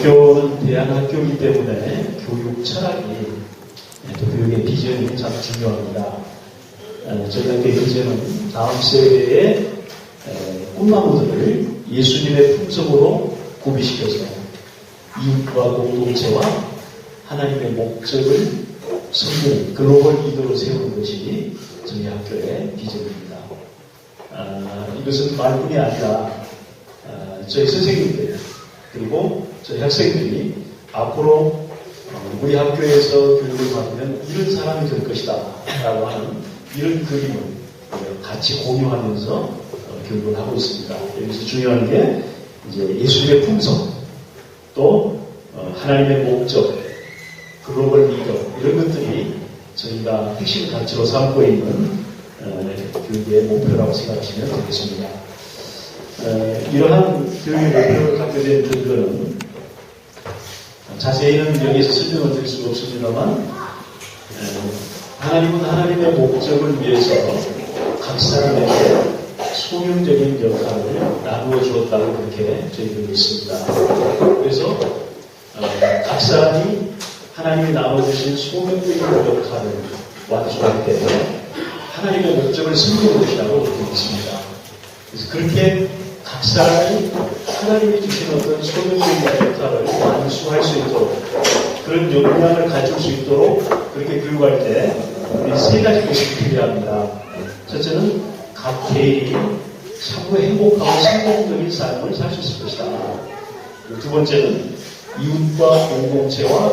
학교는 대안학교이기 때문에 교육 철학이 또 교육의 비전이 참 중요합니다. 저희 학교의 비전은 다음 세대의 꿈나무들을 예수님의 품성으로 구비시켜서 이웃과 공동체와 하나님의 목적을 섬기는 글로벌 리더로 세우는 것이 저희 학교의 비전입니다. 이것은 말뿐이 아니라 저희 선생님들 그리고 저희 학생들이 앞으로 우리 학교에서 교육을 받으면 이런 사람이 될 것이다 라고 하는 이런 그림을 같이 공유하면서 교육을 하고 있습니다. 여기서 중요한 게 이제 예수님의 품성 또 하나님의 목적 글로벌 리더 이런 것들이 저희가 핵심 가치로 삼고 있는 교육의 목표라고 생각하시면 되겠습니다. 이러한 교육의 목표를 갖게 된 근거는 자세히는 여기서 설명을 드릴 수가 없습니다만 하나님은 하나님의 목적을 위해서 각 사람에게 소명적인 역할을 나누어 주었다고 그렇게 저희들이 있습니다. 그래서 각 사람이 하나님이 나눠주신 소명적인 역할을 완수할 때 하나님의 목적을 섬기는 것이라고 그렇게 있습니다. 그래서 그렇게 각 사람이 하나님이 주신 어떤 소명적인 역할을 완수할 수 있도록 그런 역량을 가질 수 있도록 그렇게 교육할 때 우리 세 가지 것이 필요합니다. 첫째는 각 개인이 참으로 행복하고 성공적인 삶을 살 수 있을 것이다. 두 번째는 이웃과 공동체와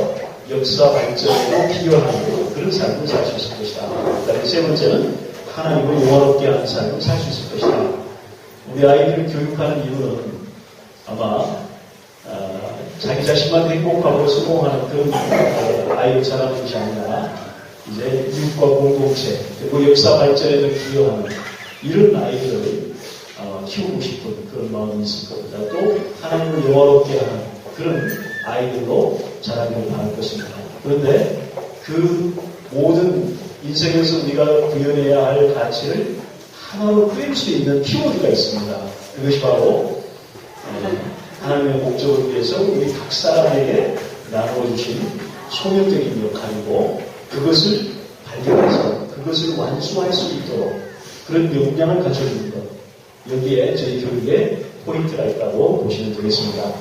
역사 발전으로 필요한 그런 삶을 살 수 있을 것이다. 그다음에 세 번째는 하나님을 영화롭게 하는 삶을 살 수 있을 것이다. 우리 아이들을 교육하는 이유는 아마 자기 자신만 행복하고 성공하는 그런 아이를 자라는 것이 아니라 이제 이웃과 공동체 그리고 역사 발전에도 기여하는 이런 아이들을 키우고 싶은 그런 마음이 있을 겁니다. 또 하나님을 영화롭게 하는 그런 아이들로 자라기를 바랄 것입니다. 그런데 그 모든 인생에서 우리가 구현해야 할 가치를 하나로 꾸릴 수 있는 키워드가 있습니다. 그것이 바로 하나님의 목적을 위해서 우리 각 사람에게 나누어주신 소명적인 역할이고 그것을 발견해서 그것을 완수할 수 있도록 그런 역량을 갖춰주는 것 여기에 저희 교육에 포인트가 있다고 보시면 되겠습니다.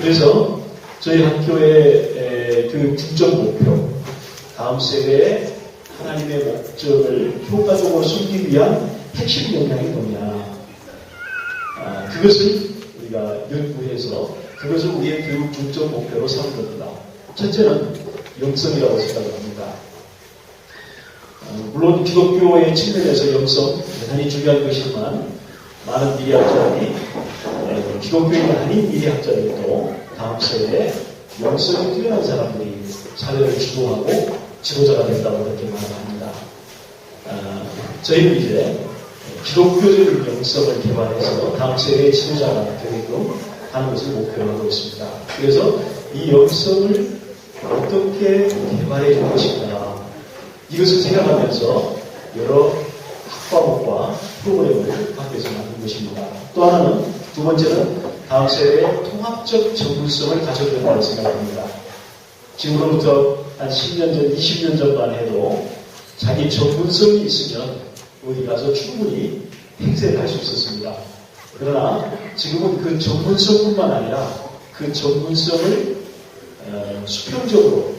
그래서 저희 학교의 교육 중점 목표 다음 세대의 하나님의 목적을 효과적으로 숨기기 위한 핵심 역량이 뭐냐 그것을 우리가 연구해서 그것을 우리의 교육 중점 목표로 삼는 겁니다. 첫째는 영성이라고 생각을 합니다. 물론 기독교의 측면에서 영성 대단히 중요한 것이지만 많은 미래학자들이 기독교인이 아닌 미래학자들도 다음 세대에 영성이 뛰어난 사람들이 사회를 주도하고 지도자가 된다고 그렇게 말합니다. 저희는 이제 기독교적인 영성을 개발해서 다음 세대의 지도자가 되게끔 하는 것을 목표로 하고 있습니다. 그래서 이 영성을 어떻게 개발해 줄 것인가 이것을 생각하면서 여러 학과목과 프로그램을 학교에서 만든 것입니다. 또 하나는 두 번째는 다음 세대의 통합적 전문성을 가져야 된다고 생각합니다. 지금으로부터 한 10년 전, 20년 전만 해도 자기 전문성이 있으면 어디 가서 충분히 행세를 할 수 있었습니다. 그러나 지금은 그 전문성뿐만 아니라 그 전문성을 수평적으로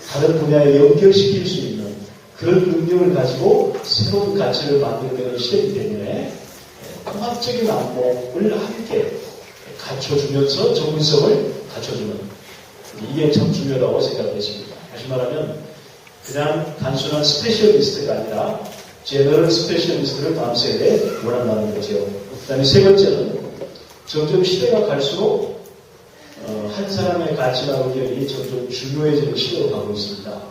다른 분야에 연결시킬 수 있는 그런 능력을 가지고 새로운 가치를 만들어내는 시대이기 때문에 통합적인 안목을 함께 갖춰주면서 전문성을 갖춰주는 이게 참 중요하다고 생각했습니다. 다시 말하면 그냥 단순한 스페셜리스트가 아니라 제너럴 스페셜리스트를 다음 세대에 원한다는 거죠. 그 다음에 세 번째는 점점 시대가 갈수록 한 사람의 가치나 의견이 점점 중요해지는 시대로 가고 있습니다.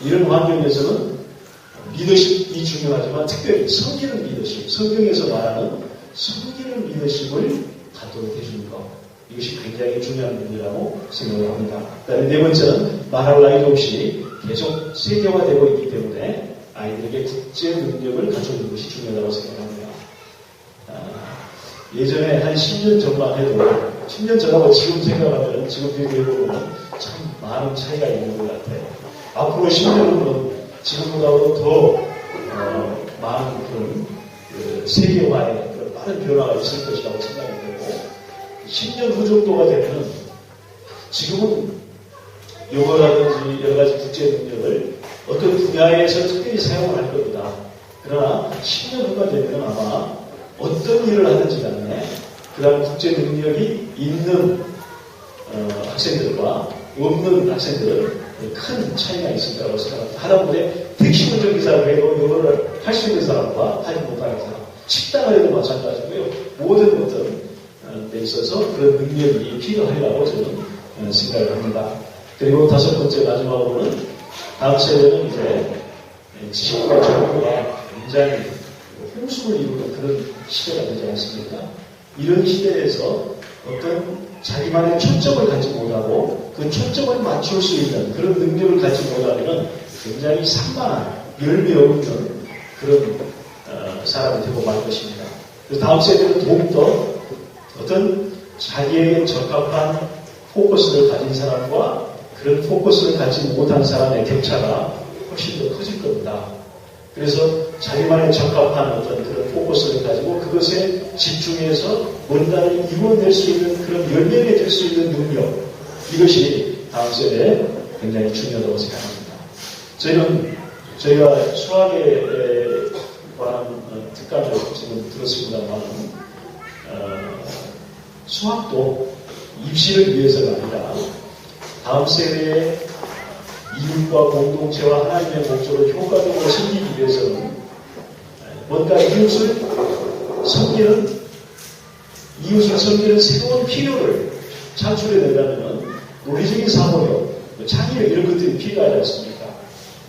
이런 환경에서는 리더십이 중요하지만 특별히 섬기는 리더십, 성경에서 말하는 섬기는 리더십을 갖도록 해주는 것 이것이 굉장히 중요한 문제라고 생각을 합니다. 그다음에 네 번째는 말할 나위도 없이 계속 세계화되고 있기 때문에 아이들에게 국제 능력을 갖춰주는 것이 중요하다고 생각합니다. 예전에 한 10년 전만 해도 10년 전하고 지금 생각하면, 지금 비교해보면 참 많은 차이가 있는 것 같아요. 앞으로 10년은 지금보다도 더 많은 그런 세계화의 그런 빠른 변화가 있을 것이라고 생각이 되고, 10년 후 정도가 되면 지금은 영어라든지 여러 가지 국제 능력을 어떤 분야에서 특별히 사용을 할 겁니다. 그러나 10년 후가 되면 아마 어떤 일을 하든지 간에 그다음 국제 능력이 있는 학생들과 없는 학생들은 큰 차이가 있을 거라고 생각합니다. 하다못해 택시 운전기사를 해도 영어를 할 수 있는 사람과 하지 못하는 사람, 식당을 해도 마찬가지고요. 모든 어떤 데 있어서 그런 능력이 필요하리라고 저는 생각을 합니다. 그리고 다섯 번째 마지막으로는 다음 세대는 이제 지식과 정보가 굉장히 홍수를 이루는 그런 시대가 되지 않습니까? 이런 시대에서 어떤 자기만의 초점을 갖지 못하고 그 초점을 맞출 수 있는 그런 능력을 갖지 못하면 굉장히 산만한 열매 없는 그런 사람이 되고 말 것입니다. 그래서 다음 세대는 더욱더 어떤 자기에게 적합한 포커스를 가진 사람과 그런 포커스를 갖지 못한 사람의 격차가 훨씬 더 커질 겁니다. 그래서 자기만의 적합한 어떤 그런 포커스를 가지고 그것에 집중해서 뭔가를 이루어낼 수 있는 그런 열매 맺을 수 있는 능력, 이것이 다음 세대에 굉장히 중요하다고 생각합니다. 저희가 수학에 관한 특강을 지금 들었습니다만 수학도 입시를 위해서가 아니라 다음 세대의 이웃과 공동체와 하나님의 목적을 효과적으로 섬기기 위해서는 뭔가 이웃을 섬기는 새로운 필요를 창출해내려면 논리적인 사고력, 창의력 이런 것들이 필요하지 않습니까?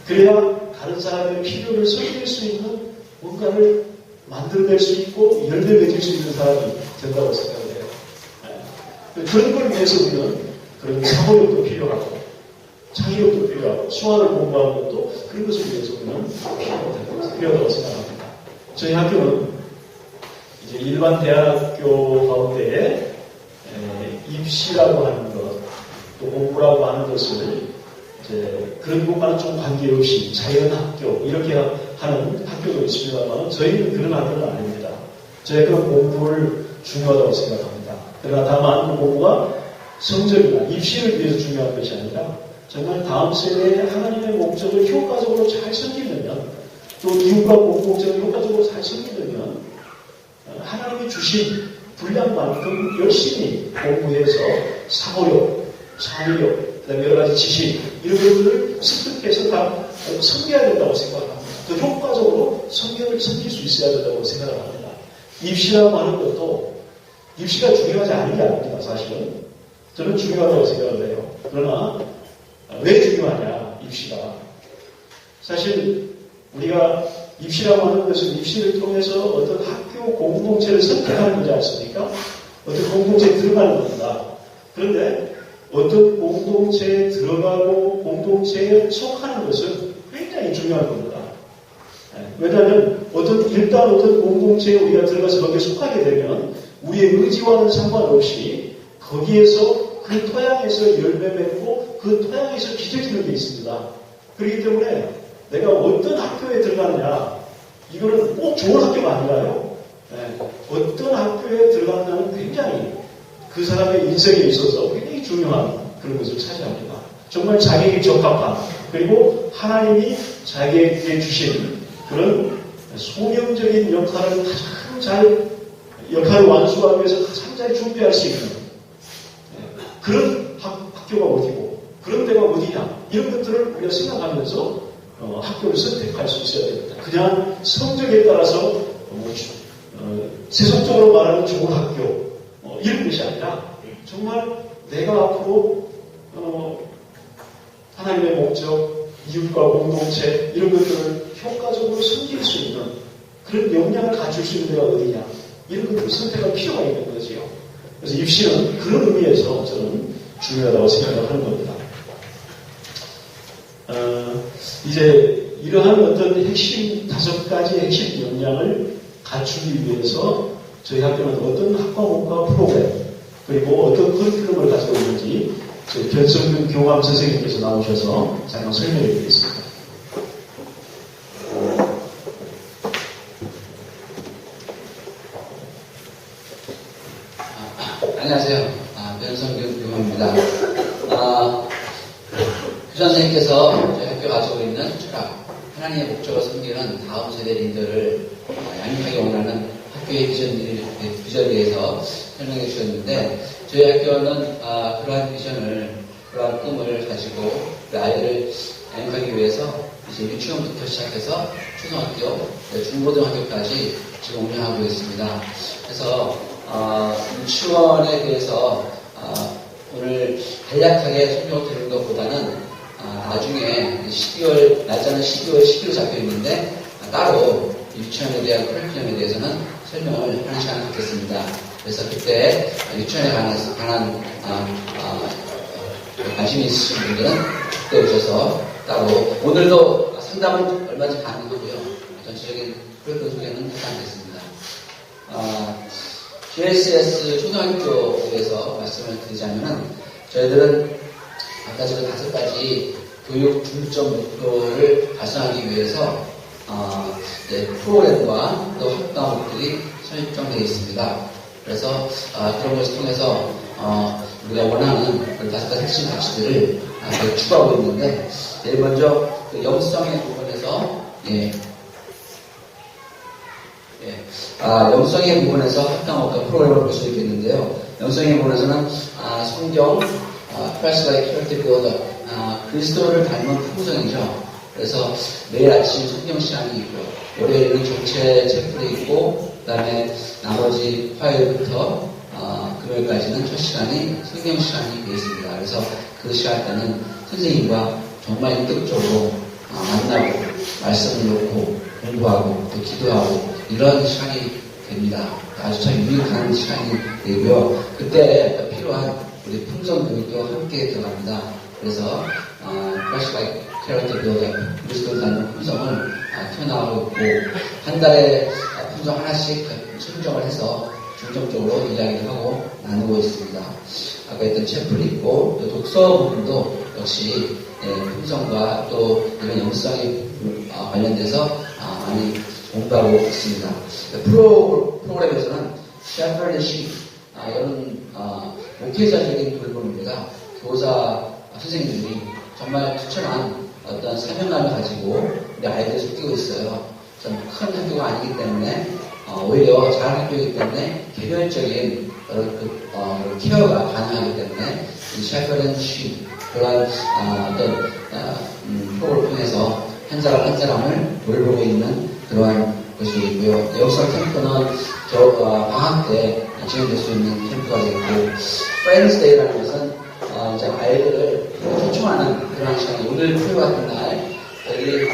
그래야 다른 사람의 필요를 섬길 수 있는 뭔가를 만들어낼 수 있고 열매 맺을 수 있는 사람이 된다고 생각을 해요. 그런 걸 위해서 우리는 그런 사고력도 필요하고 창의력도 필요하고 수학을 공부하는 것도 그런 것을 위해서 우리는 필요하다고 생각합니다. 저희 학교는 이제 일반 대학교 가운데에 입시라고 하는 것, 또 공부라고 하는 것을 이제 그런 것과는 좀 관계없이 자연학교 이렇게 하는 학교도 있습니다만 저희는 그런 학교는 아닙니다. 저희 학교는 공부를 중요하다고 생각합니다. 그러나 다만 그 공부가 성적이나 입시를 위해서 중요한 것이 아니라 정말 다음 세대에 하나님의 목적을 효과적으로 잘 섬기려면 또 이웃과 공동체를 효과적으로 잘 섬기려면 하나님이 주신 분량만큼 열심히 공부해서 사고력, 창의력, 그다음에 여러 가지 지식 이런 것들을 습득해서 다 섬겨야 된다고 생각합니다. 더 효과적으로 성경을 섬길 수 있어야 된다고 생각을 합니다. 입시라고 하는 것도 입시가 중요하지 않은 게 아닙니다. 사실은 저는 중요하다고 생각을 해요. 그러나 왜 중요하냐 입시가. 사실 우리가 입시라고 하는 것은 입시를 통해서 어떤 학교 공동체를 선택하는 거지 않습니까? 어떤 공동체에 들어가는 겁니다. 그런데 어떤 공동체에 들어가고 공동체에 속하는 것은 굉장히 중요한 겁니다. 왜냐하면 일단 어떤 공동체에 우리가 들어가서 거기에 속하게 되면 우리의 의지와는 상관없이 거기에서 그 토양에서 열매 맺고 그 토양에서 기저지는 게 있습니다. 그렇기 때문에 내가 어떤 학교에 들어가느냐 이거는 꼭 좋은 학교가 아니라요. 어떤 학교에 들어가느냐는 굉장히 그 사람의 인생에 있어서 굉장히 중요한 그런 것을 차지합니다. 정말 자기에게 적합한 그리고 하나님이 자기에게 주신 그런 소명적인 역할을 가장 잘 역할을 완수하기 위해서 가장 잘 준비할 수 있는 그런 학교가 어디고 그런 데가 어디냐 이런 것들을 우리가 생각하면서 학교를 선택할 수 있어야 됩니다. 그냥 성적에 따라서 세속적으로 말하는 좋은 학교 이런 것이 아니라 정말 내가 앞으로 하나님의 목적, 이웃과 공동체 이런 것들을 효과적으로 섬길 수 있는 그런 역량을 갖출 수 있는 데가 어디냐 이런 것들을 선택할 필요가 있는 거지요. 그래서 입시는 그런 의미에서 저는 중요하다고 생각을 하는 겁니다. 이제 이러한 어떤 핵심 5가지 핵심 역량을 갖추기 위해서 저희 학교는 어떤 학과목과 프로그램 그리고 어떤 커리큘럼을 가지고 있는지 저희 변성균 교감 선생님께서 나오셔서 잠깐 설명해 드리겠습니다. 안녕하세요. 변성균 교감입니다. 교장 선생님께서 저희 학교 가지고 있는 철학, 하나님의 목적을 섬기는 다음 세대 리더를 양육하기 원하는 학교의 비전에 대해서 설명해 주셨는데, 저희 학교는 그러한 비전을, 그러한 꿈을 가지고 그 아이들을 양육하기 위해서 이제 유치원부터 시작해서 초등학교, 중고등학교까지 지금 운영하고 있습니다. 그래서 유치원에 대해서 오늘 간략하게 설명을 드리는 것보다는 나중에 12월, 날짜는 12월 10일 잡혀 있는데 따로 유치원에 대한 커리큘럼에 대해서는 설명을 하는 시간을 갖겠습니다. 그래서 그때 유치원에 관한 관심이 있으신 분들은 그때 오셔서 따로, 오늘도 상담은 얼마든지 가능하고요. 전체적인 커리큘럼 소개는 하지 않겠습니다. GSS 초등학교에서 말씀을 드리자면은, 저희들은 아까 전에 5가지 교육 중점 목표를 달성하기 위해서 프로그램과 또 학습 과목들이 설정되어 있습니다. 그래서 그런 것을 통해서 우리가 원하는 그 5가지 핵심 가치들을 추구하고 있는데, 제일 먼저 그 영성의 부분에서 영성의 부분에서 학습 과목과 프로그램을 볼 수 있겠는데요. 영성의 부분에서는 성경, Christ-like character builder, 그리스도를 닮은 풍성이죠. 그래서 매일 아침 성경 시간이 있고요. 월요일은 전체 체플이 있고, 그 다음에 나머지 화요일부터 금요일까지는 첫 시간이 성경 시간이 되어 있습니다. 그래서 그 시간 때는 선생님과 정말 인격적으로 만나고, 말씀을 놓고, 공부하고, 또 기도하고, 이런 시간이 됩니다. 아주 참 유익한 시간이 되고요. 그때 필요한 우리 풍성 교육도 함께 들어갑니다. 그래서 Christ-like character builder, 그리스도를 닮은 품성을 튀어나오고 있고, 한 달에 품성 하나씩 선정을 해서 중점적으로 이야기를 하고 나누고 있습니다. 아까 했던 채플이 있고, 또 독서 부분도 역시 품성과 또 이런 영성에 관련돼서 많이 공부하고 있습니다. 프로그램에서는 shepherd and sheep, 이런 목회자적인 돌봄입니다. 교사 선생님들이 정말 투철한 어떤 사명감을 가지고 우리 아이들을 속이고 있어요. 좀 큰 학교가 아니기 때문에 오히려 작은 학교이기 때문에 개별적인 케어가 가능하기 때문에 이 shepherd and sheep, 그런 어떤 프로그램을 통해서 한 사람 한 사람을 돌보고 있는 그러한 것이 있고요. 영성 캠프는 방학 때 진행될 수 있는 캠프가 되고, Friends Day라는 것은 이제 아이들을 초청하는 그런 시간이, 오늘 토요 같은 날 여기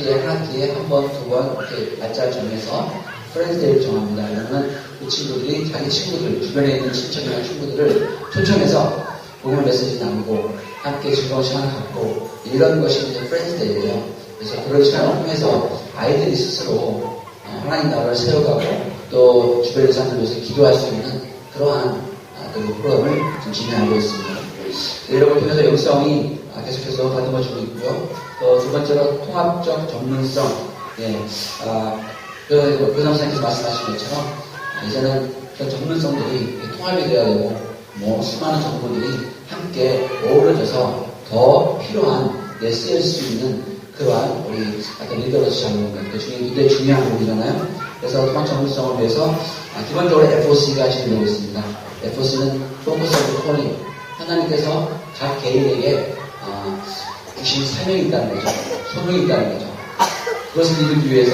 한 학기에 한 번, 두 번 이렇게 날짜를 정해서 Friends Day를 정합니다. 그러면 그 친구들이 자기 친구들, 주변에 있는 친척이나 친구들을 초청해서 복음 메시지 나누고 함께 즐거운 시간을 갖고, 이런 것이 이제 Friends Day예요. 그래서 그런 시간을 통해서 아이들이 스스로 하나님 나라를 세워가고 또 주변의 사람들 위해서 기도할 수 있는 그러한 프로그램을 지금 진행하고 있습니다. 이런 걸 통해서 영성이 계속해서 다듬어지고 있고요. 또 두 번째로 통합적 전문성. 교장 선생님께서 말씀하신 것처럼 이제는 그 전문성들이 통합이 되어야 되고, 수많은 전문들이 함께 어우러져서 더 필요한 쓰일 수 있는 그러한 우리 어떤 리더로서 잡는 것, 그중에 굉장히 중요한 부분이잖아요. 그래서 통합 전문성을 위해서 기본적으로 FOC가 진행되고 있습니다. FOC는 Focus on Calling. 하나님께서 각 개인에게 주신 사명이 있다는 거죠. 소명이 있다는 거죠. 그것을 이루기 위해서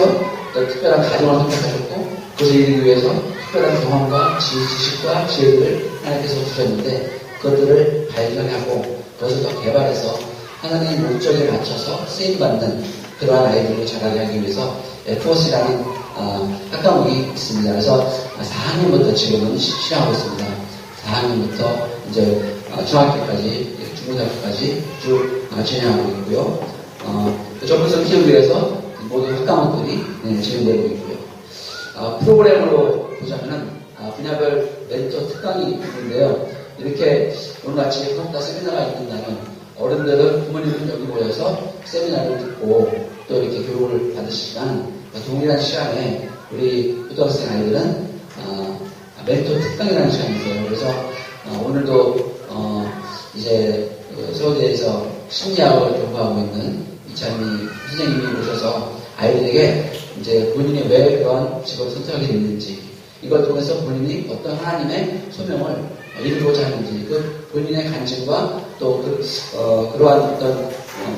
특별한 가정을 선택하셨고, 그것을 이루기 위해서 특별한 경험과 지식과 지혜를 하나님께서 주셨는데, 그것들을 발견하고 그것을 더 개발해서 하나님의 목적에 맞춰서 쓰임받는 그러한 아이들을 자라게 하기 위해서 FOC라는 학과목이 있습니다. 그래서 4학년부터 지금은 시작하고 있습니다. 4학년부터 이제 중학교까지, 중고등학교까지 쭉 진행하고 있고요. 전문성 키우기 위해서 모든 학과목들이 진행되고 있고요. 프로그램으로 보자면은 분야별 멘토 특강이 있는데요. 이렇게 오늘같이 한국다 세미나가 있는 날은 어른들은 부모님들은 여기 모여서 세미나를 듣고 또 이렇게 교육을 받으시지만 동일한 시간에 우리 고등학생 아이들은 멘토 특강이라는 시간이 있어요. 그래서 오늘도 이제 서울대에서 심리학을 연구하고 있는 이찬미 선생님이 오셔서 아이들에게 이제 본인이 왜 그런 직업을 선택하게 됐는지, 이걸 통해서 본인이 어떤 하나님의 소명을 이루고자 하는지, 그 본인의 간증과 또 그러한 어떤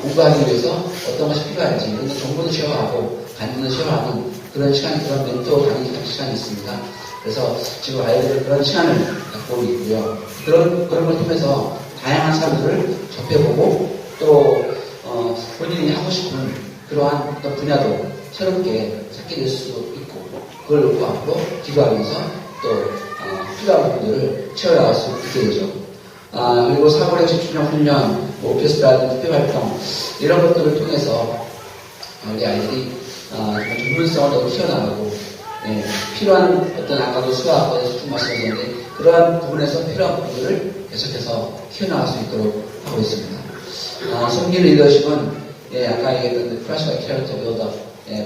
공부하기 위해서 어떤 것이 필요한지, 이런 정보도 쉐어하고 간증도 쉐어하는 그런 시간이, 그런 멘토 강의 시간이 있습니다. 그래서 지금 아이들은 그런 시간을 갖고 있고요. 그런 걸 통해서 다양한 사람들을 접해보고 또 본인이 하고 싶은 그러한 어떤 분야도 새롭게 찾게 될 수도 있고, 그걸 놓고 앞으로 기도하면서 또 필요한 부분들을 채워나갈 수 있게 되죠. 그리고 사고력 집중력 훈련, 오케스트라든 투표 활동 이런 것들을 통해서 우리 아이들이 전문성을 더 키워나가고, 필요한 어떤 아까도 수학에서 쭉 말씀하셨는데 그러한 부분에서 필요한 부분들을 계속해서 키워나갈 수 있도록 하고 있습니다. 섬기는 리더십은 아까 얘기했던 프라시아 캐릭터 빌더,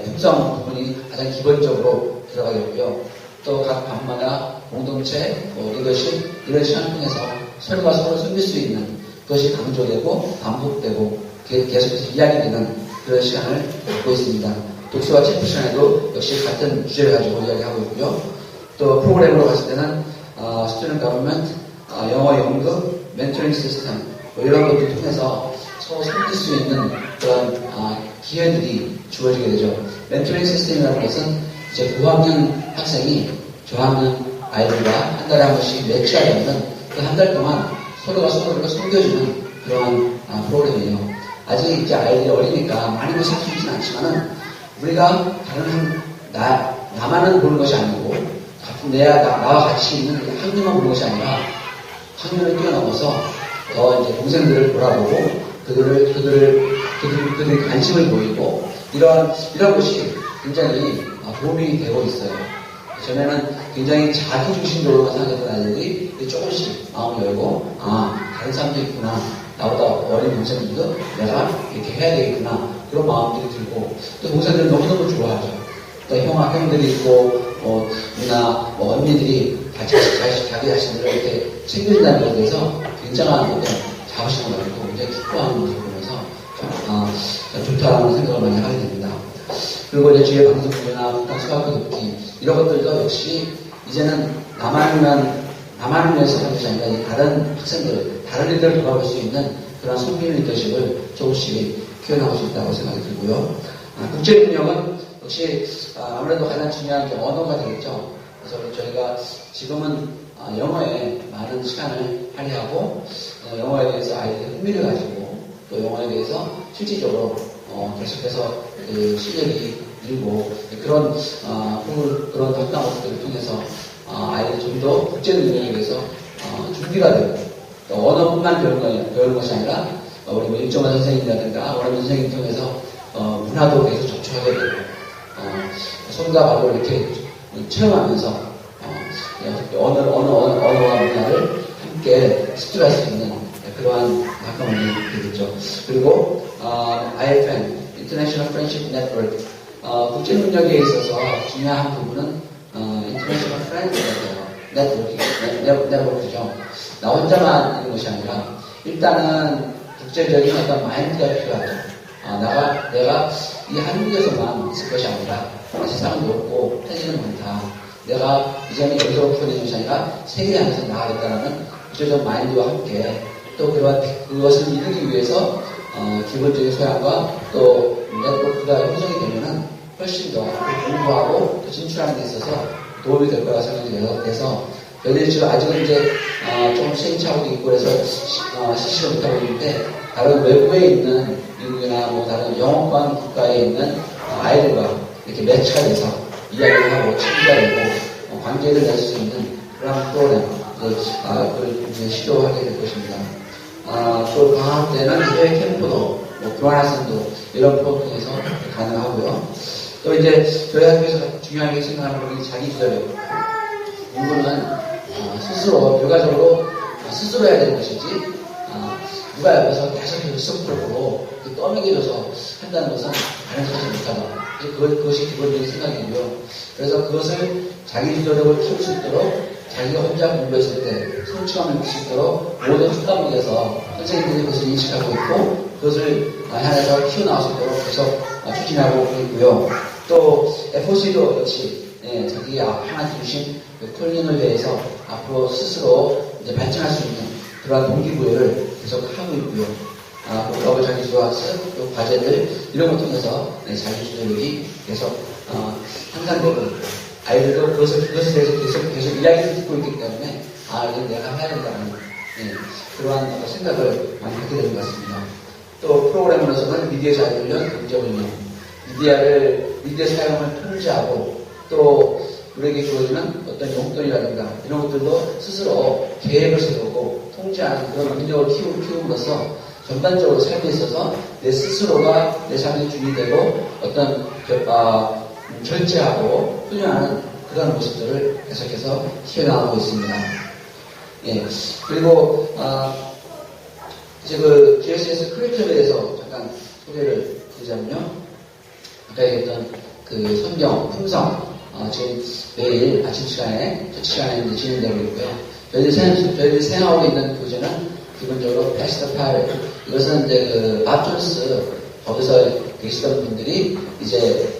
품성 부분이 가장 기본적으로 들어가겠고요. 또 각 반마다 공동체, 리더십 이런 시간을 통해서 서로가 서로 섬길 수 있는 그것이 강조되고 반복되고 계속해서 이야기되는 그런 시간을 갖고 있습니다. 독서와 책 시간에도 역시 같은 주제를 가지고 이야기하고 있고요. 또 프로그램으로 갔을 때는 스튜던트 거버먼트, 영어 연극, 멘토링 시스템 이런 것들을 통해서 서로 섬길 수 있는 그런 기회들이 주어지게 되죠. 멘토링 시스템이라는 것은 이제 고학년 학생이 저학년 아이들과 한 달에 한 번씩 매치가 되는 그 한 달 동안 서로가 서로를 섬겨주는 그런 프로그램이에요. 아직 이제 아이들이 어리니까 많이 것을 할 수 있지는 않지만은 우리가 다른 나만은 보는 것이 아니고 나와 같이 있는 학년만 보는 것이 아니라 학년을 뛰어넘어서 더 이제 동생들을 돌아보고 그들의 관심을 보이고 이런 것이 굉장히 도움이 되고 있어요. 전에는 굉장히 자기 중심적으로 생각했던 아이들이 조금씩 마음을 열고 다른 사람도 있구나, 나보다 어린 동생들도 내가 이렇게 해야 되겠구나, 그런 마음들이 들고, 또 동생들은 너무너무 좋아하죠. 또 형들이 있고 누나, 언니들이 자기 자신들을 이렇게 챙겨준다는 것에 대해서 굉장한 어떤 자부심을 가지고 굉장히 기뻐하는 모습을 보면서 좋다라는 생각을 많이 하게 됩니다. 그리고 이제 주의 방송 분야나 수학교 돕기 이런 것들도 역시 이제는 나만을 위해서 하는 것이 아니라 다른 학생들, 다른 일들을 돌아볼 수 있는 그런 성공 리더십을 조금씩 키워나갈 수 있다고 생각이 들고요. 국제 능력은 역시 아무래도 가장 중요한 게 언어가 되겠죠. 그래서 저희가 지금은 영어에 많은 시간을 할애하고 영어에 대해서 아이들의 흥미를 가지고 또 영어에 대해서 실질적으로 계속해서 실력이 늘고 그런 학당 것들을 통해서 아이들이 좀 더 국제 능력에 대해서 준비가 되고 언어뿐만 배우는 것이 아니라 우리 뭐 일정한 선생님이라든가 원어민 선생님 통해서 문화도 계속 접촉하게 되고 손과 발로 이렇게 체험하면서 언어와 문화를 함께 습득할 수 있는 그러한 학과문이 되겠죠. 그리고 IFN, International Friendship Network, 국제 능력에 있어서 중요한 부분은 International Friendship Network죠. 나 혼자만 있는 것이 아니라 일단은 국제적인 어떤 마인드가 필요하죠. 내가 이 한국에서만 있을 것이 아니라 세상은 넓고 편의는 많다. 내가 이제는 여기서부터 되는 것이 아니라 세계 안에서 나아가겠다는 국제적 마인드와 함께 또 그것을 이루기 위해서 기본적인 소양과 또 네트워크가 형성이 되면은 훨씬 더 공부하고 또 진출하는 데 있어서 도움이 될 거라 생각이 돼서 저희들이 지금 아직은 이제 조금 시행착오도 있고 그래서 실시를 못하고 있는데 다른 외부에 있는 미국이나 뭐 다른 영어권 국가에 있는 아이들과 이렇게 매치가 돼서 이야기를 하고 친구가 되고 관계를 낼 수 있는 그런 프로그램을 이제 시도하게 될 것입니다. 또 방학 때는 해외 캠프도 교환학생도 이런 프로그램을 통해서 가능하고요. 또 이제 저희 학교에서 중요하게 생각하는 부분이 자기주도력. 공부는 스스로 결과적으로 스스로 해야 되는 것이지 누가 옆에서 계속 쓱 풀고 떠먹여줘서 한다는 것은 다른 사실 못하다. 그것이 기본적인 생각이고요. 그래서 그것을 자기 주도력을 키울 수 있도록 자기가 혼자 공부했을 때 성취감을 느낄 수 있도록 모든 학과목에서 선생님들이 그것을 인식하고 있고 그것을 향해서 키워나갈 수 있도록 계속 추진하고 있고요. 또 FOC도 역시 자기가 향한 중심 콜린을 위해서 앞으로 스스로 이제 발전할 수 있는 그러한 동기부여를 계속 하고 있고요. 글로벌 자기주도학습, 또 과제들 이런 걸 통해서 자기주도력이 계속 향상되고 아이들도 그것에 대해서 계속 이야기를 듣고 있기 때문에 이건 내가 해야 된다는 그러한 생각을 많이 하게 되는 것 같습니다. 또 프로그램으로서는 미디어 자유훈련, 경제훈련, 미디어 사용을 통제하고 또 우리에게 주어지는 어떤 용돈이라든가 이런 것들도 스스로 계획을 세우고 통제하는 그런 능력을 키움으로써 전반적으로 삶에 있어서 내 스스로가 내 삶의 주인이 되고 어떤 절제하고 훈련하는 그런 모습들을 계속해서 키워나가고 있습니다. 그리고 이제 그 GSS 커리큘럼에 대해서 잠깐 소개를 드리자면요. 아까 얘기했던 그 성경, 품성 지금 매일 아침 시간에 첫 시간에 진행되고 있고요. 저희들이 사용하고 있는 교재는 기본적으로 패스터 파일 이것은 이제 그 밥 존스 거기서 계시던 분들이 이제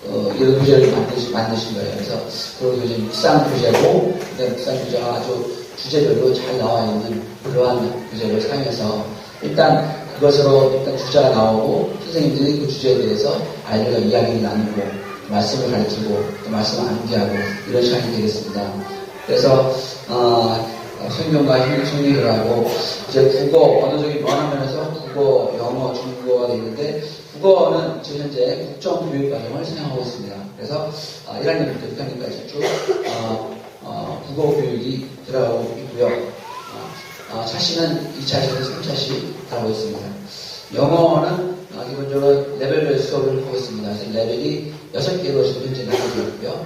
이런 교재를 만드신 거예요. 그래서 그 교재 묵상 교재고 근데 묵상 교재가 아주 주제별로 잘 나와 있는 그러한 교재를 사용해서 일단 그것으로 일단 주제가 나오고 선생님들이 그 주제에 대해서 아이들과 이야기를 나누고 말씀을 가르치고 또 말씀을 암기하고 이런 시간이 되겠습니다. 그래서 성경과 hindu 하고 이제 국어 언어적인 원화면에서 국어, 영어, 중국어가 되어 있는데 국어는 지금 현재 국정교육과정을 사용하고 있습니다. 그래서 1학년부터 6학년까지 쭉 국어 교육이 들어가고 있고요. 차시는 2차시에서 3차시 들어가고 있습니다. 영어는 기본적으로 레벨별 수업을 하고 있습니다. 레벨이 6개로 지금 현재 나눠져 있고요.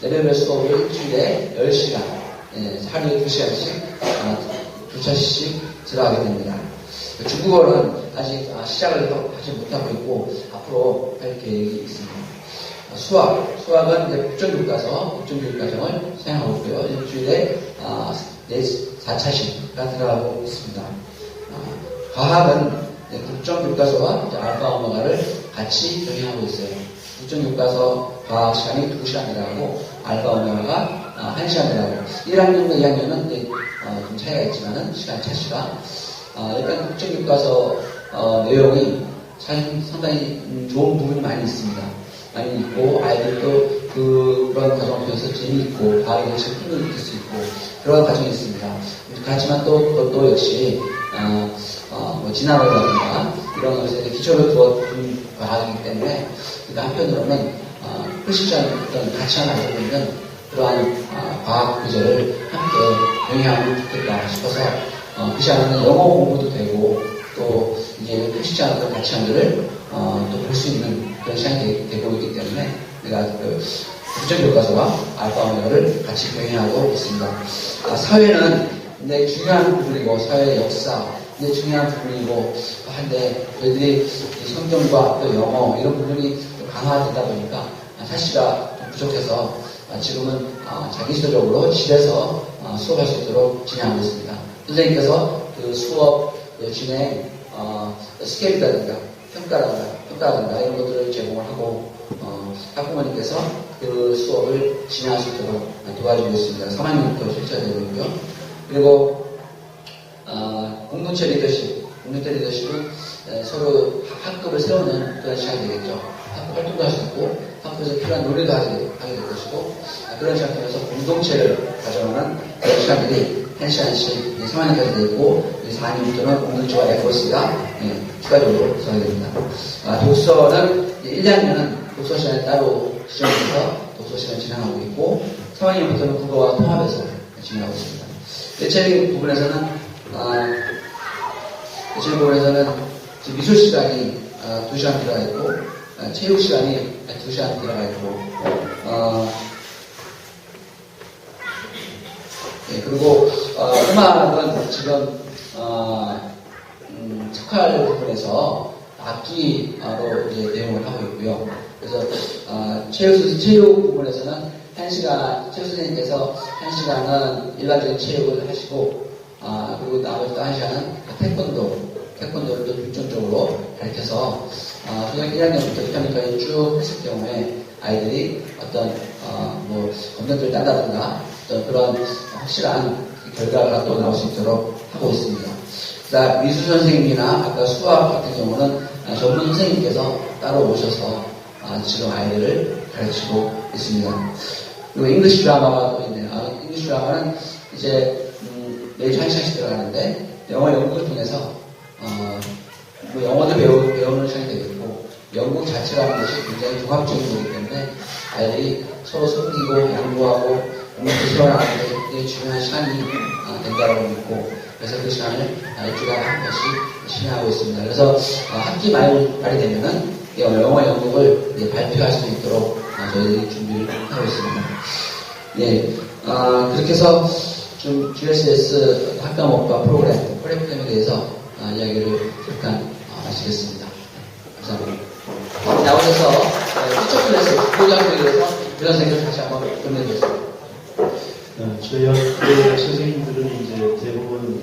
레벨별 수업을 일주일에 10시간, 하루에 2시간씩, 2차시씩 들어가게 됩니다. 중국어는 아직 시작을 하지 못하고 있고, 앞으로 할 계획이 있습니다. 수학은 이제 국정교육과정을 사용하고 있고요. 일주일에 4차씩가 들어가고 있습니다. 과학은 국정교과서와 알파 오메가를 같이 병행하고 있어요. 국정교과서 과학 시간이 2시간 들어가고 알파 오메가가 1시간 들어가고 1학년과 2학년은 좀 차이가 있지만은 시간 차시가 일단 국정교과서 내용이 상당히 좋은 부분이 많이 있습니다. 많이 있고 아이들도 그런 과정을 통해서 재미있고 과학에 대해서 흥미를 느낄 수 있고 그런 과정이 있습니다. 그렇지만 또 그것도 역시 진학이라든가 이런 것에 기초를 두어둔 과학이기 때문에 한편으로는 표시자는 어떤 가치가 가지고 있는 그러한 과학 구조를 함께 병행하면 좋겠다 싶어서 그 시간에는 영어 공부도 되고 또 이제 표시자 어떤 가치관들을 또 볼 수 있는 그런 시간이 되고 있기 때문에 내가 국정교과서와 알파 오메가를 같이 병행하고 있습니다. 사회는 굉장히 중요한 부분이고 사회의 역사 굉장히 중요한 부분이고 한데 저희들이 성경과 또 영어 이런 부분이 좀 강화되다 보니까 사실가 좀 부족해서 지금은 자기주도적으로 집에서 수업할 수 있도록 진행하고 있습니다. 선생님께서 그 수업 진행 스케일이라든가 평가라든가 이런 것들을 제공을 하고 학부모님께서 그 수업을 진행할 수 있도록 도와주고 있습니다. 3학년부터 실천되고 있고요. 그리고 공동체 리더십은 서로 학급을 세우는 그런 시간이 되겠죠. 학급 활동도 할 수 있고 학급에서 필요한 논의도 하게 될 것이고 그런 시간 통해서 공동체를 가져가는 그런 시간들이 1시간씩 3학년까지 되고 4학년부터는 공동체와 FOC가 추가적으로 들어가게 됩니다. 독서는 1학년은 독서 시간에 따로 지정해서 독서 시간 진행하고 있고 3학년부터는 국어와 통합해서 진행하고 있습니다. 대체적인 부분에서는 미술 시간이 2시간 들어가 있고 체육 시간이 2시간 들어가 있고 그리고 음악은 지금 석할 부분에서 악기로 이제 내용을 하고 있고요. 그래서 체육 부분에서는 체육 선생님께서 1시간은 일반적인 체육을 하시고 그리고 나머지 또 1시간은 태권도를 좀 중점적으로 가르쳐서 초등학교 1학년부터 6학년까지 쭉 했을 경우에 아이들이 어떤 검정표를 딴다든가 어떤 그런 확실한 결과가 또 나올 수 있도록 하고 있습니다. 그러니까 미술 선생님이나 아까 수학 같은 경우는 전문 선생님께서 따로 오셔서 지금 아이들을 가르치고 있습니다. 그리고 잉글리시 드라마가 또 있네요. 잉글리시 드라마는 이제 매주 1시간씩 들어가는데 영어 연구를 통해서 영어도 배우는 시간이 되겠고 연구 자체라는 것이 굉장히 종합적인 거기 때문에 아이들이 서로 섬기고 양보하고 연구를 세워나가는 데 굉장히 중요한 시간이 된다고 믿고 그래서 그 시간을 일주일에 한 번씩 진행하고 있습니다. 그래서 학기 말이 되면은 영어 연극을 발표할 수 있도록 저희들이 준비를 하고 있습니다. 예, 그렇게 해서 좀 GSS 학과목과 프로그램에 대해서 이야기를 잠깐 마치겠습니다. 감사합니다. 나오셔서 티처 클래스 교장에 대해서 이런 생각을 다시 한번 끝내주겠습니다. 저희 학교 선생님들은 이제 대부분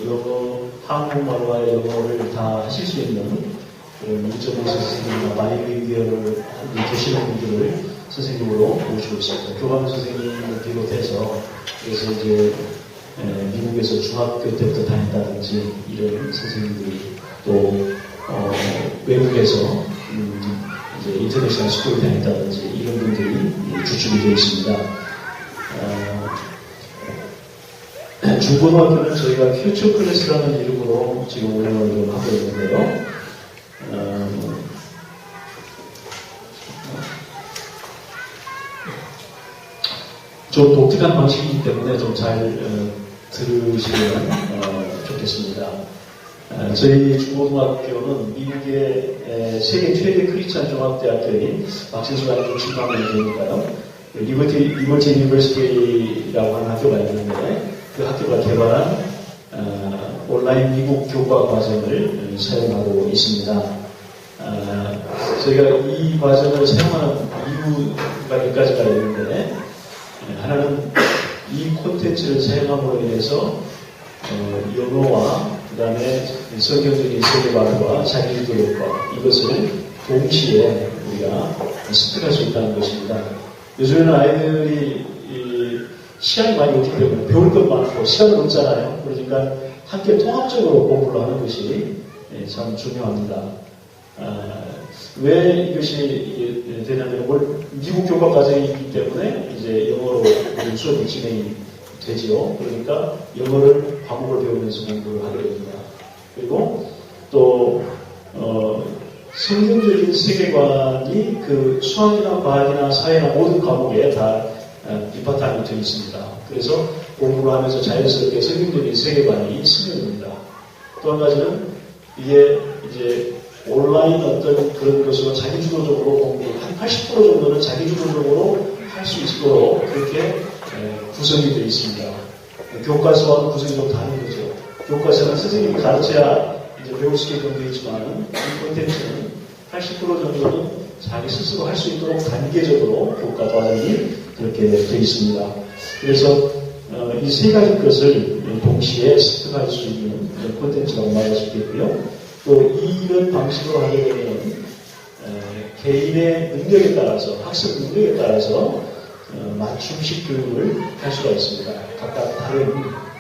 영어, 한국말과 영어를 다 하실 수 있는 문정호 선생님이나 마이웨이어를 계시는 분들을 선생님으로 모시고 있습니다. 교감 선생님을 비롯해서 그래서 이제 미국에서 중학교 때부터 다닌다든지 이런 선생님들이 또 외국에서 이제 인터내셔널 스쿨을 다닌다든지 이런 분들이 주축이 되어 있습니다. 중고등학교는 저희가 퓨처 클래스라는 이름으로 지금 운영을 좀 하고 있는데요. 좀 독특한 방식이기 때문에 좀 잘 들으시면 좋겠습니다. 저희 중고등학교는 미국의 세계 최대 크리스찬 종합대학교인 박신수가 중심하는 교니까요. 리버티 유니버시티라고 하는 학교가 있는데 그 학교가 개발한 온라인 미국 교과 과정을 사용하고 있습니다. 저희가 이 과정을 사용하는 이유가 몇 가지가 있는데 하나는 이 콘텐츠를 사용함으로 인해서 영어와 그 다음에 성경적인 세계관과 자기주도력과 이것을 동시에 우리가 습득할 수 있다는 것입니다. 요즘에는 아이들이 시간이 많이 없기 때문에 배울 것 많고 시간은 없잖아요. 그러니까 함께 통합적으로 공부를 하는 것이 참 중요합니다. 왜 이것이 되냐면 미국 교과 과정이기 때문에 이제 영어로 수업이 진행이 되지요. 그러니까 영어를 과목을 배우면서 공부를 하게 됩니다. 그리고 또 성경적인 세계관이 그 수학이나 과학이나 사회나 모든 과목에 다 뒷바탕이 되어 있습니다. 그래서 공부를 하면서 자연스럽게 성경적인 세계관이 스며듭니다. 또 한 가지는 이게 이제 온라인 어떤 그런 것으로 자기주도적으로 공부를 한 80% 정도는 자기주도적으로 할 수 있도록 그렇게 구성이 되어 있습니다. 교과서와는 구성이 좀 다른 거죠. 교과서는 선생님이 가르쳐야 이제 배울 수 있게끔 되어 있지만 이 콘텐츠는 80% 정도는 자기 스스로 할 수 있도록 단계적으로 교과 과정이 그렇게 되어 있습니다. 그래서 이 세 가지 것을 동시에 습득할 수 있는 콘텐츠라고 말할 수 있겠고요. 또 이런 방식으로 하게 되면 개인의 능력에 따라서 학습 능력에 따라서 맞춤식 교육을 할 수가 있습니다. 각각 다른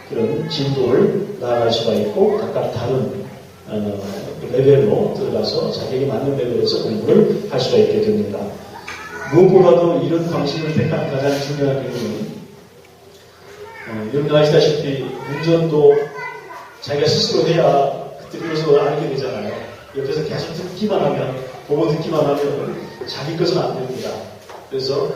그런 진도를 나아갈 수가 있고 각각 다른 레벨로 들어가서 자기에게 맞는 레벨에서 공부를 할 수가 있게 됩니다. 무엇보다도 이런 방식을 택한 가장 중요한 이유는 여러분 아시다시피 운전도 자기가 스스로 해야 그때 비로소 알게 되잖아요. 옆에서 계속 듣기만 하면 보고 듣기만 하면 자기 것은 안 됩니다. 그래서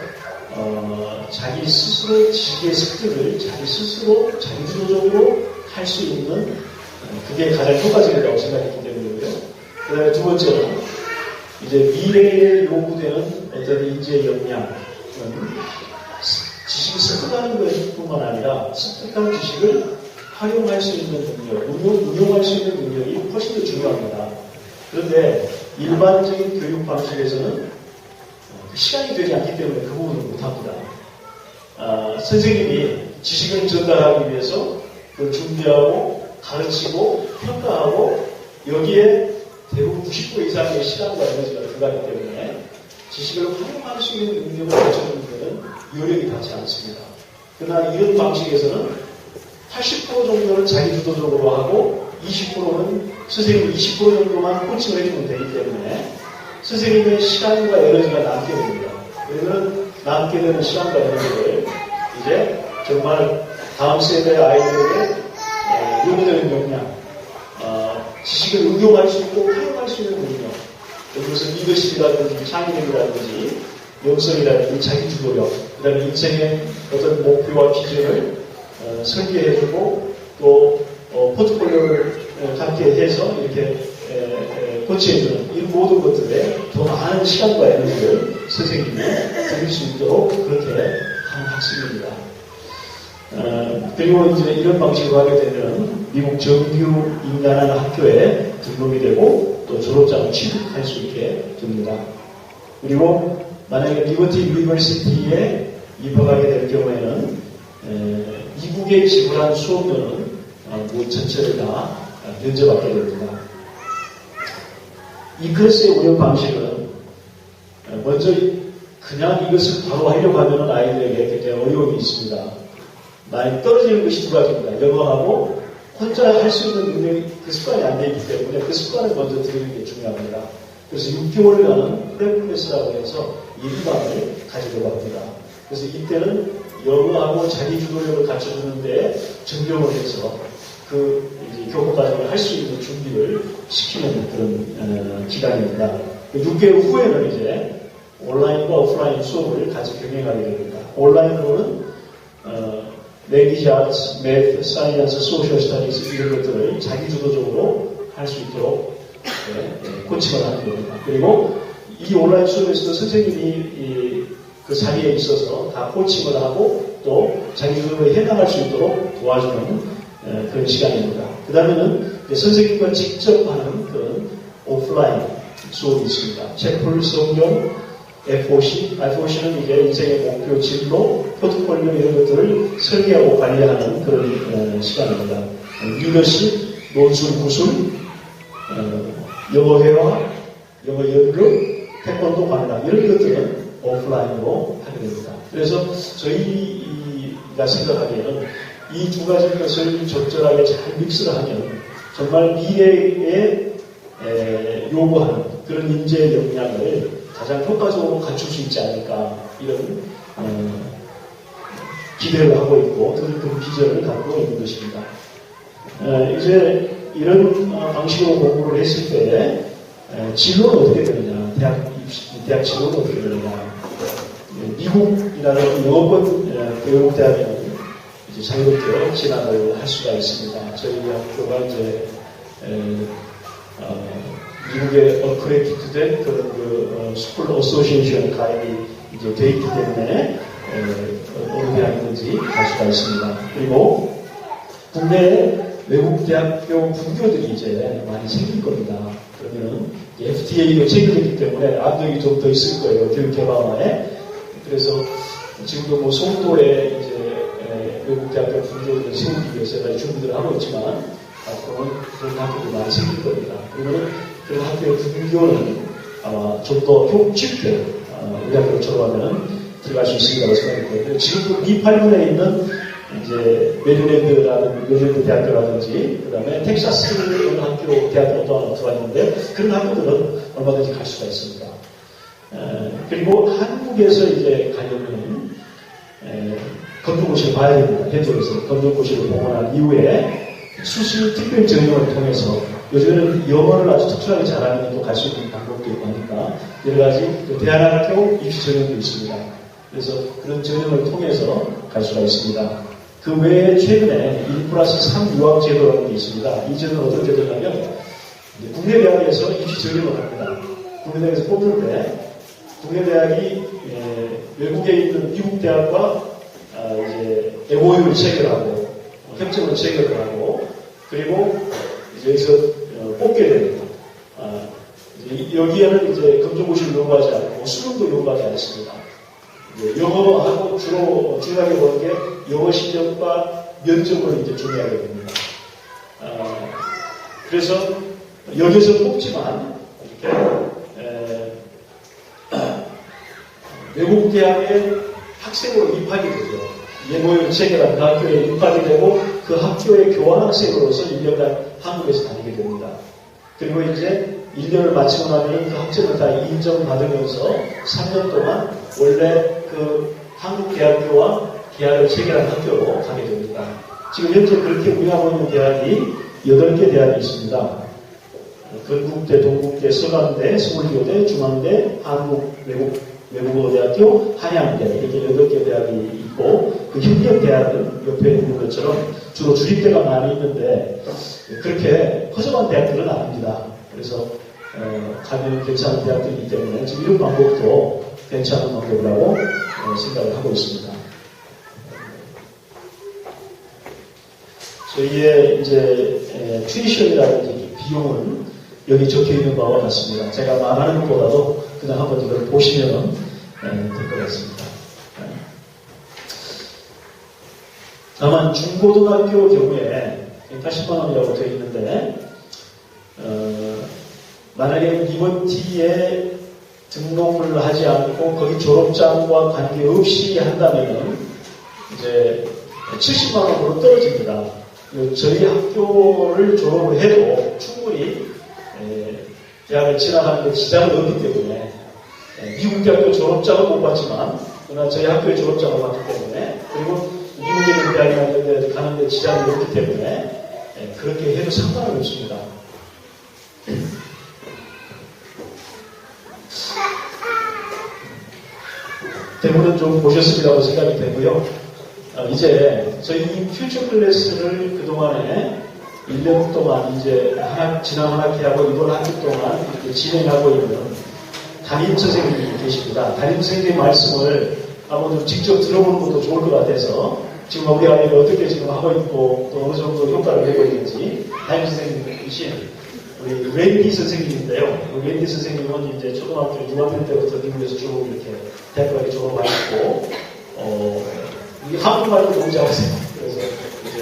자기 스스로 지식의 습득을 자기 스스로 자기주도적으로 할 수 있는 그게 가장 효과적이라고 생각했기 때문이고요. 그 다음에 두 번째는 이제 미래에 요구되는 어떤 인재 역량, 지식 지식을 습득하는 것뿐만 아니라 습득한 지식을 활용할 수 있는 능력, 운용할 수 있는 능력이 훨씬 더 중요합니다. 그런데 일반적인 교육 방식에서는 시간이 되지 않기 때문에 그 부분을 못합니다. 선생님이 지식을 전달하기 위해서 그걸 준비하고 가르치고 평가하고 여기에 대부분 90% 이상의 시간과 에너지가 들어가기 때문에 지식을 활용할 수 있는 능력을 갖춰주는 데는 요령이 닿지 않습니다. 그러나 이런 방식에서는 80% 정도는 자기주도적으로 하고 20%는 선생님이 20% 정도만 코칭을 해주면 되기 때문에 선생님의 시간과 에너지가 남게 됩니다. 그러면 남게 되는 시간과 에너지를 이제 정말 다음 세대 아이들에게 요구되는 역량, 지식을 응용할 수 있고 활용할 수 있는 능력, 그것은 리더십이라든지 창의력이라든지 영성이라든지 자기주도력, 그 다음에 인생의 어떤 목표와 비전을 설계해주고 또 포트폴리오를 함께 해서 이렇게 코치해주는 이 모든 것들에 더 많은 시간과 에너지를 선생님이 드릴 수 있도록 그렇게 하는 학습입니다. 그리고 이제 이런 방식으로 하게 되면 미국 정규 인간하는 학교에 등록이 되고 또 졸업장을 취득할 수 있게 됩니다. 그리고 만약에 리버티 유니버시티에 입학하게 될 경우에는 미국에 지불한 수업료는 전체를 다 면제받게 됩니다. 이 클래스의 운영 방식은 먼저 그냥 이것을 바로 하려고 하면 아이들에게 굉장히 어려움이 있습니다. 많이 떨어지는 것이 두 가지입니다. 영어하고 혼자 할 수 있는 능력이 그 습관이 안 되어 있기 때문에 그 습관을 먼저 들이는 게 중요합니다. 그래서 6개월간은 프레클래스라고 해서 1반을 가지려고 합니다. 그래서 이때는 영어하고 자기주도력을 갖춰주는데 전경을 해서 그 교과 과정을 할 수 있는 준비를 시키는 그런 기간입니다. 6개월 후에는 이제 온라인과 오프라인 수업을 같이 병행하게 됩니다. 온라인으로는 랭귀지 아츠, 매트, 사이언스, 소셜 스터디스 이런 것들을 자기주도적으로 할 수 있도록 코칭을 하는 겁니다. 그리고 이 온라인 수업에서도 선생님이 그 자리에 있어서 다 코칭을 하고 또 자기주도로 해나갈 수 있도록 도와주는 그런 시간입니다. 그 다음에는 선생님과 직접 하는 그런 오프라인 수업이 있습니다. 책풀, 성경, FOC는 이제 인생의 목표, 진로, 포트폴리오 이런 것들을 설계하고 관리하는 그런 시간입니다. 리더십, 논술, 구술, 영어 회화, 영어 연극, 태권도 관람 이런 것들은 오프라인으로 하게 됩니다. 그래서 저희가 생각하기에는 이 두 가지 것을 적절하게 잘 믹스를 하면 정말 미래에 요구하는 그런 인재의 역량을 가장 효과적으로 갖출 수 있지 않을까 이런 기대를 하고 있고 그런 비전을 갖고 있는 것입니다. 이제 이런 방식으로 공부를 했을 때 진로는 어떻게 되느냐, 대학 진로는 어떻게 되느냐. 미국이라는 영어권 외국 대학에는 이제 자유롭게 진학을 할 수가 있습니다. 저희 학교가 이제 미국에 어크레디트된 그런 스쿨 어소시에이션 가입이 이제 돼 있기 때문에 어느 대학이든지 갈 수가 있습니다. 그리고 국내에 외국 대학교 분교들이 이제 많이 생길 겁니다. 그러면 FTA가 체결됐기 때문에 압력이 좀 더 있을 거예요. 교육 개방화에. 그래서 지금도 뭐 송도에 이제 외국 대학교 분교들을 세우기 위해서 여러 가지 준비를 하고 있지만 앞으로는 그런 학교들이 많이 생길 겁니다. 그러면 그런 학교의 분교는 아마 좀 더 쉽게 우리 학교를 졸업하면 들어갈 수 있으리라고 생각했고요. 지금 미팔군에 있는 이제 메릴랜드 대학교라든지 그다음에 텍사스 어느 학교 대학교 또 하나 들어왔는데 그런 학교들은 얼마든지 갈 수가 있습니다. 그리고 한국에서 이제 가려면 검정고시를 봐야 됩니다. 현장에서 검정고시를 봉헌한 이후에 수시 특별 전형을 통해서 요즘에는 영어를 아주 특출나게 잘하는 또 갈 수 있는 방법도 있고 하니까 여러 가지 대안학교 입시 전형도 있습니다. 그래서 그런 전형을 통해서 갈 수가 있습니다. 그 외에 최근에 1+3 유학 제도라는 게 있습니다. 이 제도는 어떤 제도냐면 국내 대학에서 입시 전형을 합니다. 국내 대학에서 뽑을 때 국내 대학이 외국에 있는 미국 대학과 이제 MOU를 체결하고 협정을 체결하고 그리고 이제 여기서 뽑게 됩니다. 여기에는 이제 검정고시를 요구하지 않고 수능도 요구하지 않습니다. 영어하고 주로 중요하게 보는 게 영어 실력과 면접을 이제 중요하게 됩니다. 그래서 여기서 뽑지만 이렇게 외국 대학에 학생으로 입학이 되죠. 예고를 체결한 그 학교에 입학이 되고 그 학교의 교환학생으로서 1년간 한국에서 다니게 됩니다. 그리고 이제 1년을 마치고 나면 그 학점을 다 인정받으면서 3년 동안 원래 그 한국 대학교와 계약을 체결한 학교로 가게 됩니다. 지금 현재 그렇게 운영하고 있는 대학이 8개 대학이 있습니다. 건국대, 동국대, 서강대, 서울여대, 중앙대, 한국외국어대학교, 한양대 이렇게 8개 대학이 있고 그 협력대학은 옆에 있는 것처럼 주로 주립대가 많이 있는데 그렇게 허접한 대학들은 아닙니다. 그래서 가면 괜찮은 대학들이기 때문에 지금 이런 방법도 괜찮은 방법이라고 생각을 하고 있습니다. 저희의 이제 튜이션이라는 비용은 여기 적혀 있는 바와 같습니다. 제가 말하는 것보다도 그냥 한번 이걸 보시면 될 것 같습니다. 다만 중고등학교 경우에 80만 원이라고 되어 있는데 만약에 리버티에 등록을 하지 않고 거기 졸업장과 관계없이 한다면 이제 70만 원으로 떨어집니다. 저희 학교를 졸업을 해도 충분히 대학을 진학하는 데 지장은 없기 때문에 미국 대학교 졸업장은 못 받지만 그러나 저희 학교의 졸업장을 받기 때문에 그리고 미국에 있는 대학에 가는 데 지장이 없기 때문에 그렇게 해도 상관은 없습니다. 대부분 좀 보셨으리라고 생각이 되고요. 이제 저희 이 퓨처 클래스를 그동안에 1년 동안 이제 지난 한 학기하고 이번 학기 동안 이렇게 진행하고 있는 담임 선생님이 계십니다. 담임 선생님의 말씀을 한번 좀 직접 들어보는 것도 좋을 것 같아서 지금 우리 아이가 어떻게 지금 하고 있고 또 어느 정도 효과를 내고 있는지 담임 선생님이신 우리 웬디 선생님인데요. 웬디 선생님은 이제 초등학교 6학년 때부터 미국에서 쭉 이렇게 대학까지 졸업하셨고 한국말도 너무 잘하세요. 그래서 이제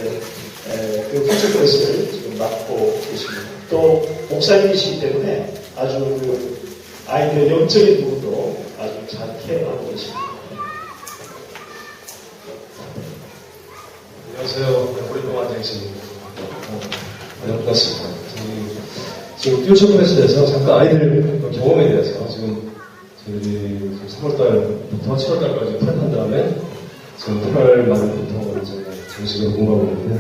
그 퓨처 클래스를 지금 맡고 계십니다. 또 목사님이시기 때문에 아주 그 아이들의 영적인 부분도 아주 잘 케어하고 계십니다. 안녕하세요. 오랫동안 쟁신입니다. 반갑습니다. 지금 퓨처 클래스에서 잠깐 아이들 경험에 대해서 지금 저희들이 3월달부터 7월달까지 프랩한 다음에 지금 8월 말부터 정식으로 공부하고 있는데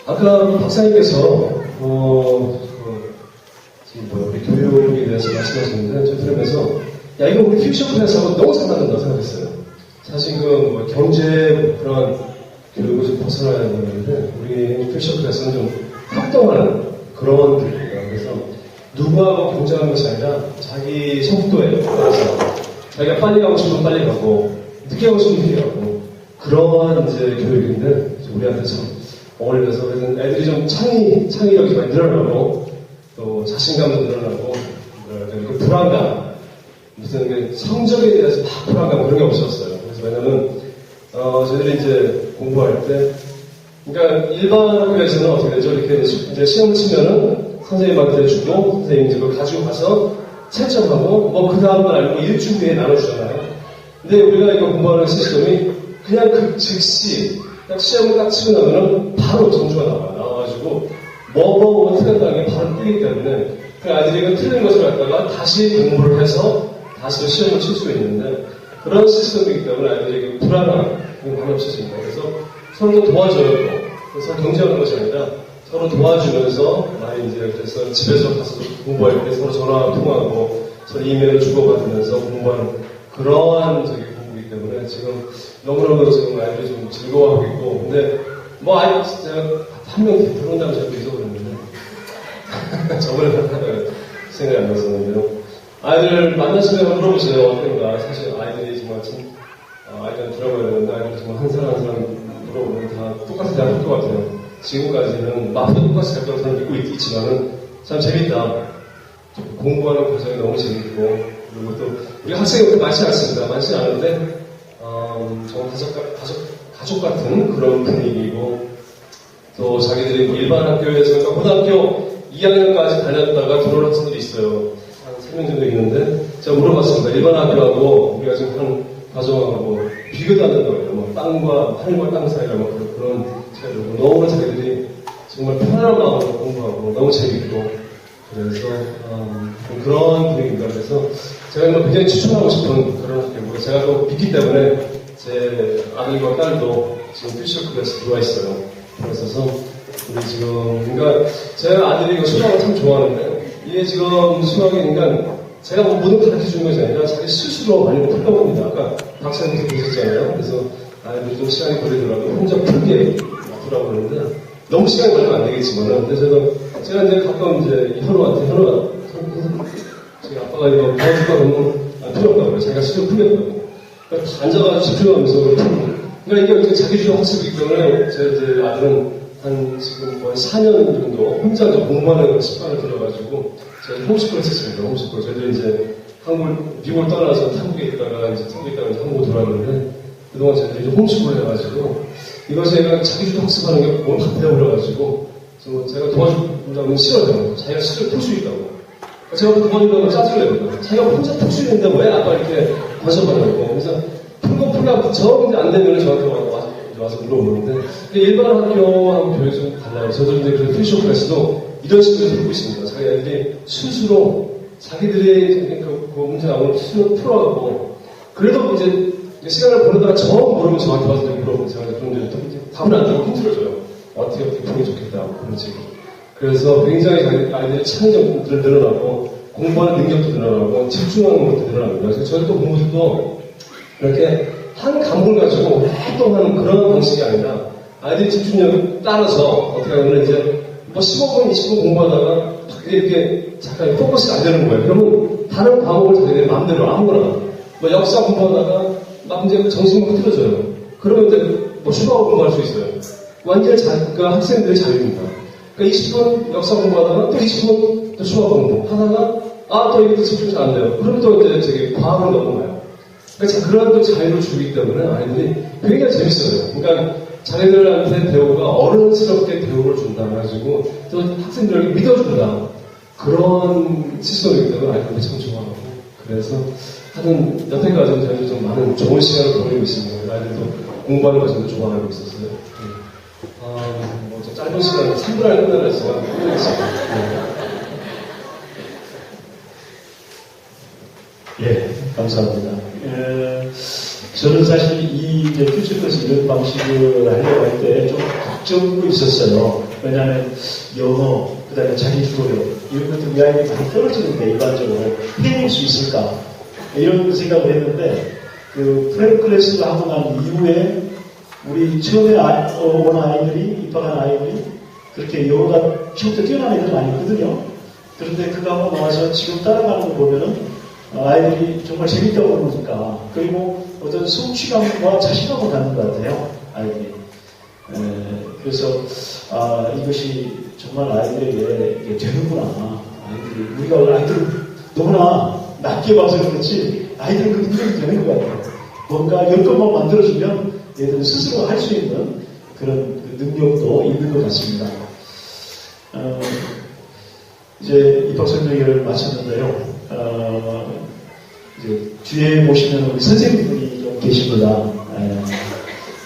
아까 박사님께서 지금 우리 교육에 대해서 말씀하셨는데 저 들으면서 야 이거 우리 퓨처 클래스하고 너무 상관된다고 생각했어요. 사실 그 경제 그런 교육을 좀 벗어나야 되는데 우리 퓨처 클래스는 좀 활동하는 그런 교육입니다. 그래서 누구하고 경쟁하는 것이 아니라 자기 속도에 따라서 자기가 빨리 가고 싶으면 빨리 가고 늦게 가고 싶으면 늦게 가고 그러한 이제 교육인데 우리한테 참 어울려서 그래서 애들이 좀 창의력이 많이 늘어나고 또 자신감도 늘어나고 그 불안감 무슨 성적에 대해서 막 불안감 그런 게 없었어요. 그래서 왜냐면 저희들이 이제 공부할 때 그러니까 일반 학교에서는 어떻게 되죠? 이렇게 이제 시험을 치면은 선생님한테 주고 선생님이 그걸 가지고 가서 채점하고 뭐 그 다음만 알고 일주 후에 나눠주잖아요. 근데 우리가 이거 공부하는 시스템이 그냥 그 즉시 딱 시험을 딱 치고 나면은 바로 점수가 나와가지고 뭐뭐 틀렸다는 게 바로 뜨기 때문에 그 아이들이 그 틀린 것을 갖다가 다시 공부를 해서 다시 시험을 칠 수 있는데 그런 시스템이기 때문에 아이들이 불안함 많이 없을 수 있는 거예요. 그래서 서로 도와줘요. 그래서 경쟁하는 것이 아니라 서로 도와주면서 많이 이제 그래서 집에서 가서 공부할 때 서로 전화 통화하고 서로 이메일 주고받으면서 공부하는 그러한 공부이기 때문에 지금 너무너무 지금 아이들이 좀 즐거워하고 있고 근데 뭐 아이 진짜 한 명 들어온다고 자꾸 잊어버렸는데 저번에 생각이 안 났었는데요. 아이들 만났으면 물어보세요. 어떤가. 사실 아이들이 정말 아이들 들어가야 되는데 아이들 정말 한 사람 한 사람 물어보면 다 똑같이 대답할 것 같아요. 지금까지는 마음도 똑같이 될 거라고 믿고 있지만은 참 재밌다. 공부하는 과정이 너무 재밌고 그리고 또 우리 학생이 그렇게 많지 않습니다. 많지 않은데 정말 가족 같은 그런 분위기고 또 자기들이 일반 학교에서 고등학교 2학년까지 다녔다가 들어온 학생들이 있어요. 한 3명 정도 있는데 제가 물어봤습니다. 일반 학교하고 우리가 지금 한 가정하고 비교도 안 된다고 해요. 뭐 땅과 하늘과 땅 사이라 뭐 그런 차이고 너무나 자기들이 정말 편안한 마음으로 공부하고 너무 재밌고 그래서 그런 분위기입니다. 그래서 제가 굉장히 추천하고 싶은 그런 학교고 제가 또 믿기 때문에 제 아들과 딸도 지금 퓨처클래스 들어와 있어요. 그래서 우리 지금 그러니까 제 아들이 이거 수학을 참 좋아하는데 이게 지금 수학이 그러니까 제가 뭐 모든 걸 가르쳐 주는 것이 아니라 자기 스스로 많이 풀다 봅니다. 아까 박사님도 보셨잖아요. 그래서 아이들이 좀 시간이 걸리더라도 혼자 풀게 놔두라고 그러는데 너무 시간이 걸리면 안 되겠지만은 근데 제가 이제 가끔 이제 현우한테 현우가 저희 아빠가 이거 도와줄까 그러면 필요 없다고 그래요. 자기가 스스로 풀겠다고. 그러니까 앉아가지고 집중하면서 그러니까 이게 이제 자기주도 학습이기 때문에 제 아들은 한 지금 거의 4년 정도 혼자 공부하는 습관을 들여가지고 제가 홈스쿨을 했었습니다. 홈스쿨. 저희도 이제 미국을 떠나서 한국에 있다가 이제 한국으로 돌아왔는데 그동안 저희도 이제 홈스쿨을 해가지고 이것을 제가 자기주도 학습하는 게 뭔가 배워버려가지고 제가 도와준다면 싫어요. 자기가 스스로 풀 수 있다고. 제가 도와준다고 짜증내요. 자기가 혼자 풀 수 있는데 왜 아빠 이렇게 관심받냐고. 그래서 풀고 저 안 되면 저한테 와서 물어보는데 일반 학교하고 별로 좀 달라요. 저도 이제 그 퓨처 클래스도 이런 식으로 듣고 있습니다. 자기 아이들이 스스로 자기들이 그 문제 나오면 스스로 풀어가고 그래도 이제 시간을 보내다가 저 물으면 저한테 와서 물어보면 제가 그런 답을 안 주고 힘들어져요. 어떻게 풀면 좋겠다고 그런 식으로. 그래서 굉장히 자기 아이들의 창의력도 늘어나고 공부하는 능력도 늘어나고 집중하는 것도 늘어납니다. 그래서 저희도 공부도 이렇게 한 과목을 가지고 활동하는 그런 방식이 아니라 아이들의 집중력에 따라서 어떻게 하면 이제 뭐 15분, 20분 공부하다가 이렇게 잠깐 포커스가 안 되는 거예요. 그러면 다른 과목을 자기들 마음대로 아무거나 뭐 역사 공부하다가 막 이제 정신이 틀어져요. 그러면 이제 뭐 수학을 공부할 수 있어요. 완전히 그러니까 학생들의 자유입니다. 그러니까 20분 역사 공부하다가 또 20분 또 수학 공부 하다가 또 이것도 집중 잘 안 돼요. 그러면 또 이제 저기 과학을 넘어가요. 그러니까 그런 또 자유를 주기 때문에 아이들이 굉장히 재밌어요. 그러니까 자기들한테 배우가 어른스럽게 배우를 준다 가지고 또 학생들에게 믿어준다 그런 시스템이기 때문에 아이들이 참 좋아하고 그래서 하여튼 여태까지는 저희도 좀 많은 좋은 시간을 보내고 있습니다. 아이들도 공부하는 과정도 좋아하고 있었어요. 뭐 좀 짧은 시간에 3분 안에 끝내라 했으면 끝내겠습니다. 예, 감사합니다. 저는 사실 이 퓨처클래스 이런 방식을 하려고 할 때 좀 걱정도 있었어요. 왜냐하면 영어, 그 다음에 자기주도력, 이런 것들 우리 아이들이 많이 떨어지는데 일반적으로 해낼 수 있을까? 이런 생각을 했는데, 그 프랩 클래스를 하고 난 이후에 우리 처음에 온 아이들이, 입학한 아이들이 그렇게 영어가 처음부터 뛰어난 애들은 아니거든요. 그런데 그거 하고 나와서 지금 따라가는 거 보면은 아이들이 정말 재밌다고 그러니까 그리고 어떤 성취감과 자신감을 갖는 것 같아요. 아이들이. 그래서 이것이 정말 아이들에게 되는구나. 우리가 아이들을 너무나 낮게 봐서 그렇지 아이들은 그 능력이 되는 것 같아요. 뭔가 여건만 만들어주면 얘들은 스스로 할 수 있는 그런 능력도 있는 것 같습니다. 이제 입학 설명회를 마쳤는데요. 이제 뒤에 보시면 우리 선생님들이 좀 계십니다.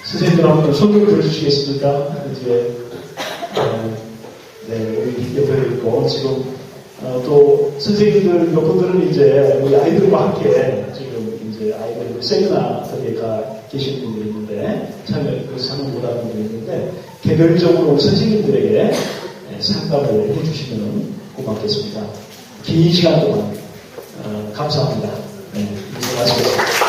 선생님들 한번 손 좀 들어주시겠습니까? 이제 우리 옆에 있고 지금 또 선생님들 몇 분들은 이제 우리 아이들과 함께 지금 이제 아이들 세미나에 가 계신 분들이 있는데 참여 못하는 분들이 있는데 개별적으로 우리 선생님들에게 상담을 해주시면 고맙겠습니다. 긴 시간 동안 감사합니다. 네, 이제 마치겠습니다.